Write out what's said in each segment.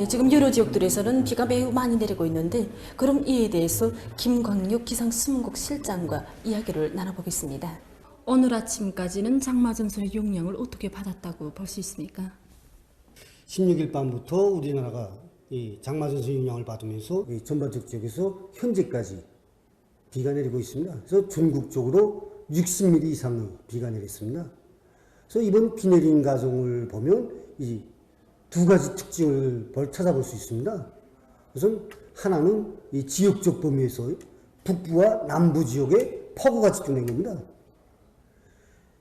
지금 여러 지역들에서는 비가 매우 많이 내리고 있는데 그럼 이에 대해서 김광육 기상수문국 실장과 이야기를 나눠보겠습니다. 오늘 아침까지는 장마전선의 영향을 어떻게 받았다고 볼 수 있습니까? 16일 밤부터 우리나라가 이 장마전선 영향을 받으면서 이 전반적 지역에서 현재까지 비가 내리고 있습니다. 그래서 전국적으로 60mm 이상의 비가 내렸습니다. 그래서 이번 비 내린 과정을 보면 이 두 가지 특징을 찾아볼 수 있습니다. 우선 하나는 이 지역적 범위에서 북부와 남부 지역에 폭우가 집중된 겁니다.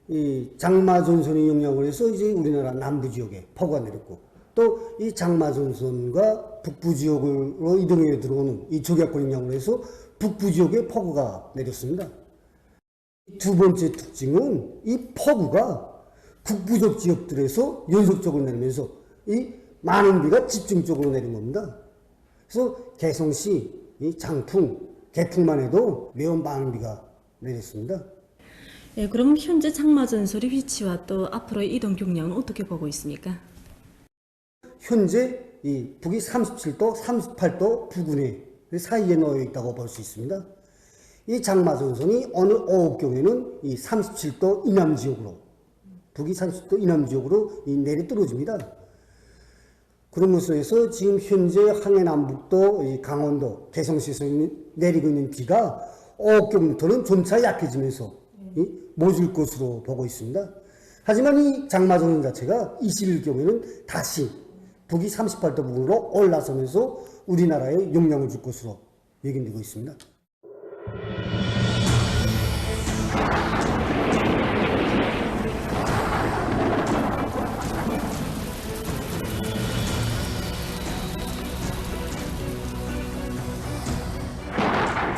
이 장마전선의 영향을 해서 이제 우리나라 남부 지역에 폭우가 내렸고, 또 이 장마전선과 북부 지역으로 이동해 들어오는 이 저기압골 영향을 해서 북부 지역에 폭우가 내렸습니다. 두 번째 특징은 이 폭우가 북부적 지역들에서 연속적으로 내리면서 이 많은 비가 집중적으로 내린 겁니다. 그래서 개성시 이 장풍, 개풍만 해도 매우 많은 비가 내렸습니다. 네, 그럼 현재 장마전선의 위치와 또 앞으로의 이동 경로는 어떻게 보고 있습니까? 현재 이 북위 37도, 38도 부근에 사이에 놓여 있다고 볼 수 있습니다. 이 장마전선이 어느 오후 경에는 이 37도 이남 지역으로, 북위 30도 이남 지역으로 내려 떨어집니다. 그럼으로써 해서 지금 현재 항해남북도, 이 강원도, 개성시에서 내리고 있는 비가 오후 경부터는 점차 약해지면서 멎을 것으로 보고 있습니다. 하지만 이 장마전선 자체가 20일 경우에는 다시 북위 38도 부근으로 올라서면서 우리나라에 영향을 줄 것으로 예견되고 있습니다.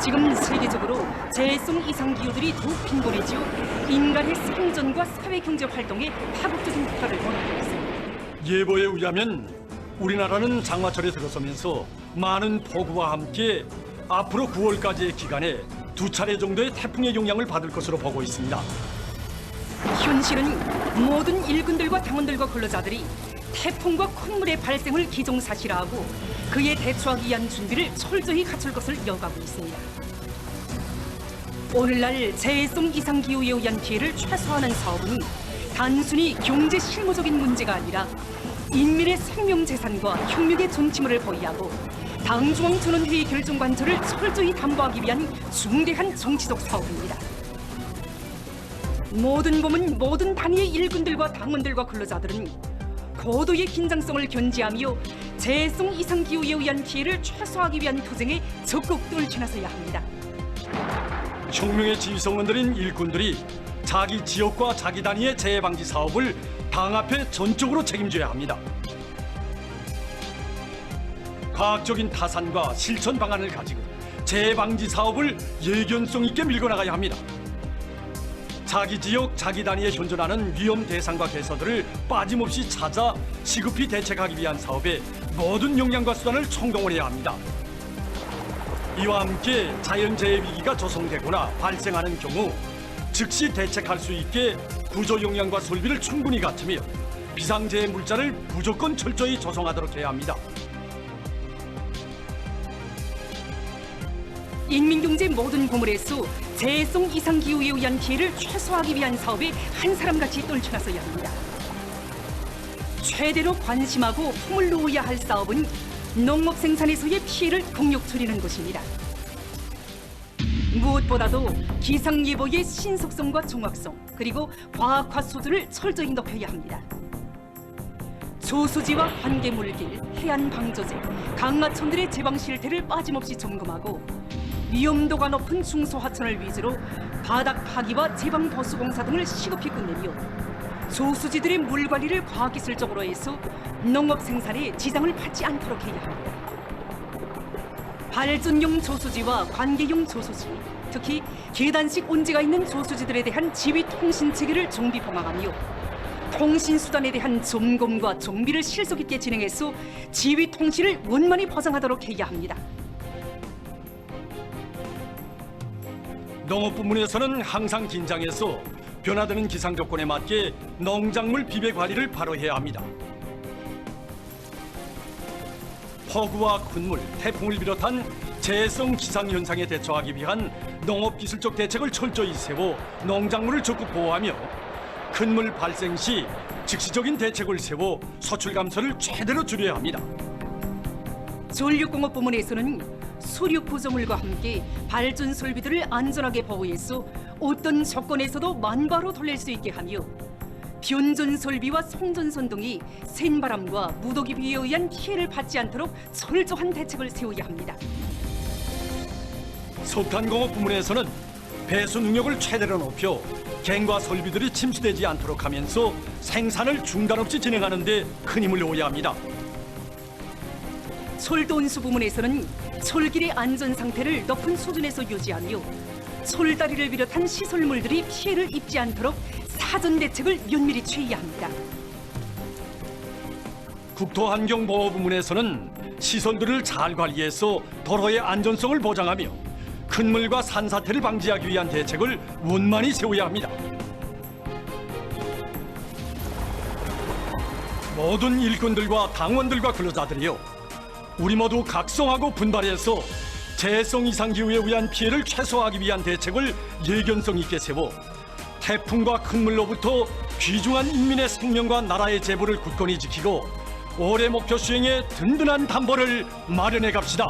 지금 세계적으로 재해성 이상기후들이 더욱 빈번해지고 인간의 생존과 사회경제 활동에 파국적인 효과를 벌이고 있습니다. 예보에 의하면 우리나라는 장마철에 들어서면서 많은 폭우와 함께 앞으로 9월까지의 기간에 2차례 정도의 태풍의 영향을 받을 것으로 보고 있습니다. 현실은 모든 일꾼들과 당원들과 근로자들이 태풍과 콧물의 발생을 기정사실화하고 그에 대처하기 위한 준비를 철저히 갖출 것을 요구하고 있습니다. 오늘날 재해성 이상기후에 의한 피해를 최소화하는 사업은 단순히 경제 실무적인 문제가 아니라 인민의 생명재산과 혁명의 존침을 보위하고 당중앙전원회의 결정 관철을 철저히 담보하기 위한 중대한 정치적 사업입니다. 모든 몸은 모든 단위의 일꾼들과 당원들과 근로자들은 고도의 긴장성을 견지하며 재해성 이상기후에 의한 피해를 최소화하기 위한 투쟁에 적극 떨쳐나서야 합니다. 혁명의 지휘성원들인 일꾼들이 자기 지역과 자기 단위의 재해 방지 사업을 당 앞에 전적으로 책임져야 합니다. 과학적인 타산과 실천 방안을 가지고 재해 방지 사업을 예견성 있게 밀고 나가야 합니다. 자기 지역, 자기 단위에 현존하는 위험 대상과 개서들을 빠짐없이 찾아 시급히 대책하기 위한 사업에 모든 역량과 수단을 총동원해야 합니다. 이와 함께 자연재해 위기가 조성되거나 발생하는 경우 즉시 대책할 수 있게 구조 역량과 설비를 충분히 갖추며 비상재해 물자를 무조건 철저히 조성하도록 해야 합니다. 인민경제 모든 보물에서 재해성 이상기후에 의한 피해를 최소화하기 위한 사업에 한 사람같이 떨쳐나서야 합니다. 최대로 관심하고 품을 놓아야 할 사업은 농업 생산에서의 피해를 극력 줄이는 것입니다. 무엇보다도 기상예보의 신속성과 정확성, 그리고 과학화 수준을 철저히 높여야 합니다. 조수지와 환계물길, 해안방조제, 강하천들의 제방 실태를 빠짐없이 점검하고 위험도가 높은 중소하천을 위주로 바닥 파기와 제방 보수 공사 등을 시급히 끝내며 조수지들의 물 관리를 과학기술적으로 해서 농업 생산에 지장을 받지 않도록 해야 합니다. 발전용 조수지와 관계용 조수지, 특히 계단식 온지가 있는 조수지들에 대한 지휘 통신 체계를 정비 봉합하며 통신수단에 대한 점검과 정비를 실속 있게 진행해서 지휘 통신을 원만히 보장하도록 해야 합니다. 농업 부문에서는 항상 긴장해서 변화되는 기상 조건에 맞게 농작물 비배 관리를 바로 해야 합니다. 폭우와 군물, 태풍을 비롯한 재해성 기상현상에 대처하기 위한 농업기술적 대책을 철저히 세워 농작물을 적극 보호하며 큰물 발생 시 즉시적인 대책을 세워 소출 감소를 최대로 줄여야 합니다. 전력공업 부문에서는 수륙 구조물과 함께 발전 설비들을 안전하게 보호해서 어떤 조건에서도 만바로 돌릴 수 있게 하며 변전 설비와 송전선 등이 센 바람과 무더기 비에 의한 피해를 받지 않도록 철저한 대책을 세워야 합니다. 석탄공업 부문에서는 배수 능력을 최대로 높여 갱과 설비들이 침수되지 않도록 하면서 생산을 중단 없이 진행하는 데 큰 힘을 놓아야 합니다. 철도 운수 부문에서는 철길의 안전 상태를 높은 수준에서 유지하며 철다리를 비롯한 시설물들이 피해를 입지 않도록 사전 대책을 면밀히 취해야 합니다. 국토환경보호 부문에서는 시설들을 잘 관리해서 도로의 안전성을 보장하며 큰 물과 산사태를 방지하기 위한 대책을 원만히 세워야 합니다. 모든 일꾼들과 당원들과 근로자들이요, 우리 모두 각성하고 분발해서 재해성 이상기후에 의한 피해를 최소화하기 위한 대책을 예견성 있게 세워 태풍과 큰 물로부터 귀중한 인민의 생명과 나라의 재보를 굳건히 지키고 올해 목표 수행에 든든한 담보를 마련해 갑시다.